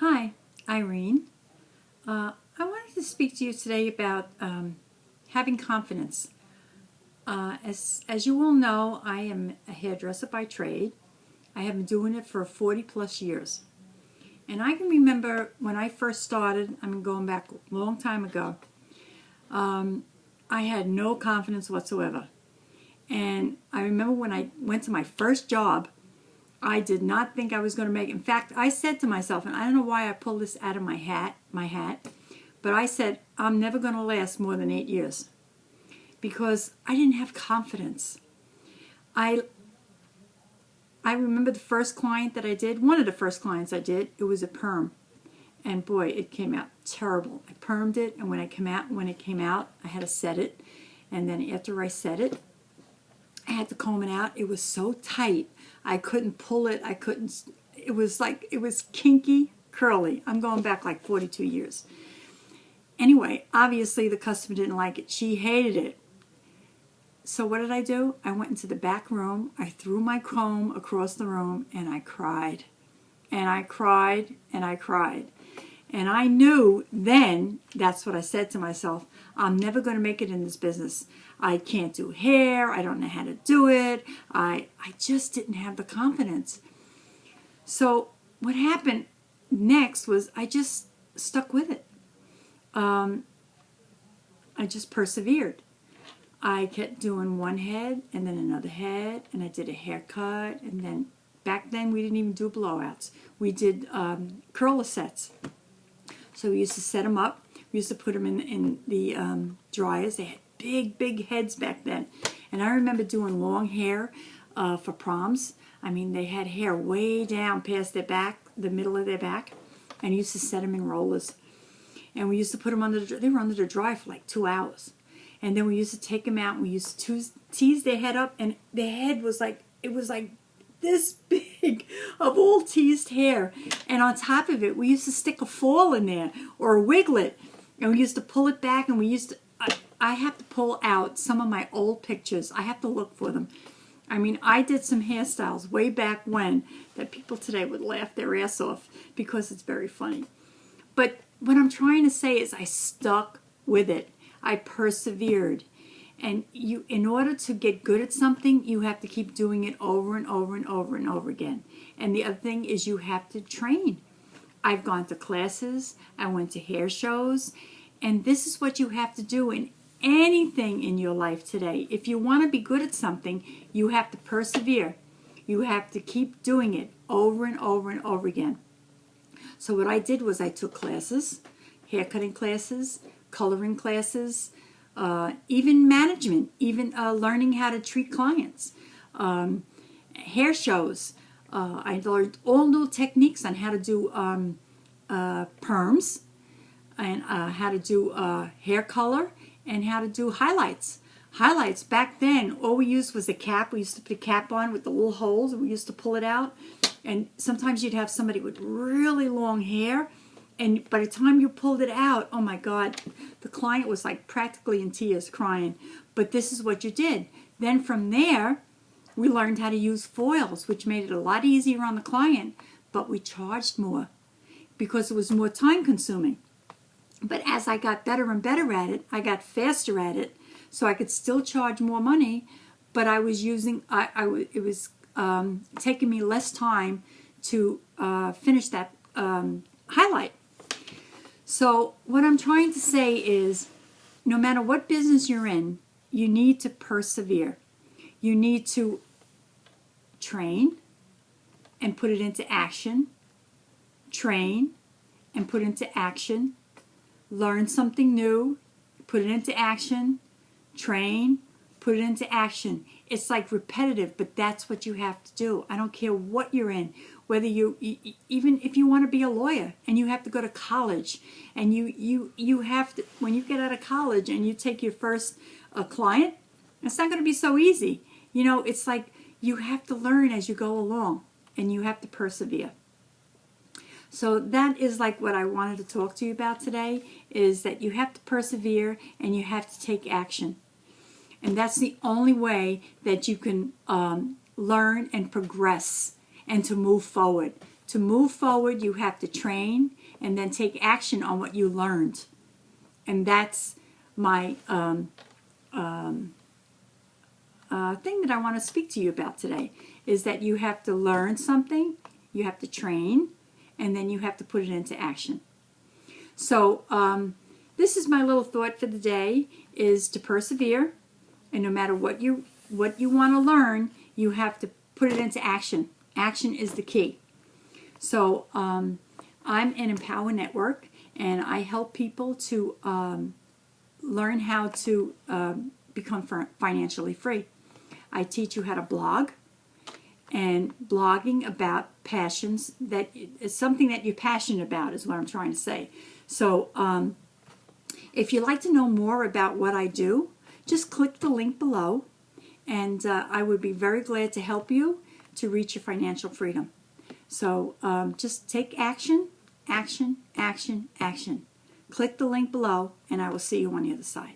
Hi, Irene. I wanted to speak to you today about having confidence. As you all know, I am a hairdresser by trade. I have been doing it for 40 plus years. And I can remember when I first started, going back a long time ago, I had no confidence whatsoever. And I remember when I went to my first job, I did not think I was going to make it. In fact, I said to myself, and I don't know why I pulled this out of my hat, but I said, I'm never going to last more than 8 years because I didn't have confidence. I remember the first client that I did, one of the first clients I did, it was a perm. And boy, it came out terrible. I permed it, and when it came out, I had to set it. And then after I set it, I had to comb it out. It was so tight. I couldn't pull it. It was kinky, curly. I'm going back like 42 years. Anyway, obviously the customer didn't like it. She hated it. So what did I do? I went into the back room. I threw my comb across the room and I cried. And I cried and I cried. And I knew then, that's what I said to myself, I'm never going to make it in this business. I can't do hair. I don't know how to do it. I just didn't have the confidence. So what happened next was I just stuck with it. I just persevered. I kept doing one head and then another head, and I did a haircut, and then back then we didn't even do blowouts. We did curler sets. So we used to set them up. We used to put them in the dryers. They had big heads back then. And I remember doing long hair for proms. They had hair way down past their back, the middle of their back. And used to set them in rollers. And we used to put them they were under the dry for like 2 hours. And then we used to take them out and we used to tease their head up. And their head was like, it was like this big of all teased hair. And on top of it, we used to stick a fall in there or a wiglet. And we used to pull it back, and we used to, I have to pull out some of my old pictures. I have to look for them. I did some hairstyles way back when that people today would laugh their ass off because it's very funny. But what I'm trying to say is I stuck with it. I persevered. And in order to get good at something, you have to keep doing it over and over and over and over again. And the other thing is you have to train. I've gone to classes. I went to hair shows. And this is what you have to do in anything in your life today. If you want to be good at something, you have to persevere. You have to keep doing it over and over and over again. So what I did was I took classes, haircutting classes, coloring classes, even management, even learning how to treat clients, hair shows. I learned all new techniques on how to do perms and how to do hair color and how to do highlights. Highlights, back then, all we used was a cap. We used to put a cap on with the little holes, and we used to pull it out. And sometimes you'd have somebody with really long hair, and by the time you pulled it out, oh my God, the client was like practically in tears crying. But this is what you did. Then from there, we learned how to use foils, which made it a lot easier on the client, but we charged more because it was more time consuming. But as I got better and better at it, I got faster at it, so I could still charge more money, but I was using, it was taking me less time to finish that highlight. So what I'm trying to say is, no matter what business you're in, you need to persevere. You need to train and put it into action. Train and put it into action. Learn something new, put it into action. Train, put it into action. It's like repetitive, but that's what you have to do. I don't care what you're in, whether even if you want to be a lawyer and you have to go to college, and you have to, when you get out of college and you take your first client, it's not going to be so easy. It's like you have to learn as you go along, and you have to persevere. So that is like what I wanted to talk to you about today, is that you have to persevere and you have to take action. And that's the only way that you can learn and progress and to move forward, To move forward, you have to train and then take action on what you learned. And that's my thing that I want to speak to you about today, is that you have to learn something, you have to train, and then you have to put it into action. So this is my little thought for the day, is to persevere, and no matter what you want to learn, you have to put it into action. Action is the key. So I'm in Empower Network, and I help people to learn how to become financially free. I teach you how to blog, and blogging about passions, that is something that you're passionate about, is what I'm trying to say. So if you'd like to know more about what I do, just click the link below, and I would be very glad to help you to reach your financial freedom. So just take action, action, action, action. Click the link below, and I will see you on the other side.